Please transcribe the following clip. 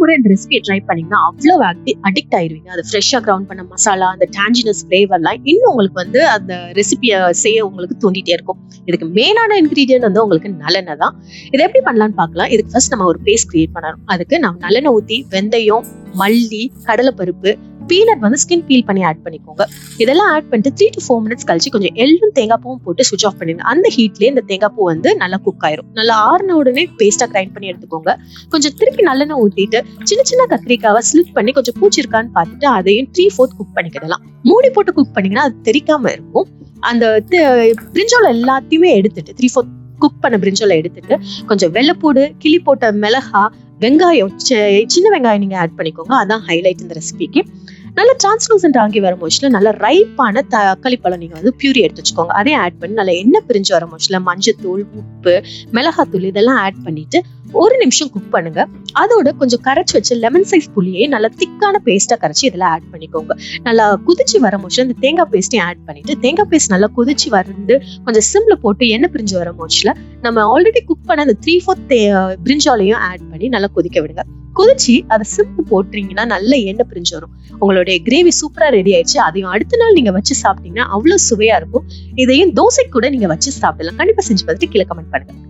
முறை இந்த ரெசிபியை ட்ரை பண்ணீங்கன்னா அவ்வளவு அடிக்ட் ஆயிருவீங்க. அது ஃப்ரெஷ்ஷா கிரவுண்ட் பண்ண மசாலா, அந்த டான்ஜினஸ் ஃபிளேவர்லாம் இன்னும் உங்களுக்கு வந்து அந்த ரெசிபியை செய்ய உங்களுக்கு தூண்டிட்டே இருக்கும். இதுக்கு மெயினான இன்கிரீடியன்ட் வந்து உங்களுக்கு நல்லெண்ணெய் தான். இதை எப்படி பண்ணலாம்னு பார்க்கலாம். இதுக்கு ஃபர்ஸ்ட் நம்ம ஒரு பேஸ்ட் கிரியேட் பண்ணணும். அதுக்கு நான் நல்லெண்ணெய் ஊற்றி வெந்தயம், மல்லி, கடலைப்பருப்பு, பீனட் வந்து ஸ்கின் பீல் பண்ணி ஆட் பண்ணிக்கோங்க. இதெல்லாம் ஆட் பண்ணிட்டு 3 to 4 minutes கழிச்சு கொஞ்சம் எள்ளும் தேங்காய் பூவும் போட்டு ஸ்விட்ச் ஆஃப் பண்ணிடுங்க. அந்த ஹீட்லேயே இந்த தேங்காய் பூ வந்து நல்லா குக் ஆயிரும். நல்லா ஆறுன உடனே பேஸ்டா கிரைண்ட் பண்ணி எடுத்துக்கோங்க. கொஞ்சம் திருப்பி நல்லெண்ணெய் ஊற்றிட்டு சின்ன சின்ன கத்திரிக்காவை ஸ்லிட் பண்ணி கொஞ்சம் பூச்சி இருக்கான்னு பார்த்துட்டு அதையும் 3/4 குக் பண்ணிக்கிடலாம். மூடி போட்டு குக் பண்ணீங்கன்னா அது தெரிக்காம இருக்கும். அந்த பிரிஞ்சோல எல்லாத்தையுமே எடுத்துட்டு 3/4 குக் பண்ண பிரிஞ்சோல எடுத்துட்டு கொஞ்சம் வெள்ளைப்பூடு, கிளி போட்ட மிளகா, வெங்காயம், சின்ன வெங்காயம் நீங்க ஆட் பண்ணிக்கோங்க. அதான் ஹைலைட் இந்த ரெசிபிக்கு. நல்லா டிரான்ஸ்லூசன்ட் ஆகி வர மோஸ்ட்ல நல்ல ரைப்பான தக்காளி பழம் நீங்க வந்து பியூரி எடுத்து வச்சுக்கோங்க. அதையும் ஆட் பண்ணி நல்லா எண்ணெய் பிரிஞ்சு வர மோஸ்ட்ல மஞ்சத்தூள், உப்பு, மிளகாத்தூள் இதெல்லாம் ஆட் பண்ணிட்டு 1 நிமிஷம் குக் பண்ணுங்க. அதோட கொஞ்சம் கரைச்சி வச்சு லெமன் சைஸ் புளியை நல்லா திக்கான பேஸ்டா கரைச்சி இதெல்லாம் ஆட் பண்ணிக்கோங்க. நல்லா குதிச்சு வர மோஸ்ட்ல இந்த தேங்காய் பேஸ்டையும் ஆட் பண்ணிட்டு தேங்காய் பேஸ்ட் நல்லா குதிச்சு வந்து கொஞ்சம் சிம்ல போட்டு எண்ணெய் பிரிஞ்சு வர மோஸ்ட்ல நம்ம ஆல்ரெடி குக் பண்ண அந்த 3/4 பிரிஞ்சாலையும் ஆட் பண்ணி நல்லா கொதிக்க விடுங்க. கொதிச்சு அதை சிம்ல போட்டுறீங்கன்னா நல்ல எண்ணெய் பிரிஞ்சு வரும். உங்களுடைய கிரேவி சூப்பரா ரெடி ஆயிடுச்சு. அதையும் அடுத்த நாள் நீங்க வச்சு சாப்பிட்டீங்கன்னா அவ்வளவு சுவையா இருக்கும். இதையும் தோசை கூட நீங்க வச்சு சாப்பிடலாம். கண்டிப்பா செஞ்சு பார்த்துட்டு கீழே கமெண்ட் பண்ணுங்க.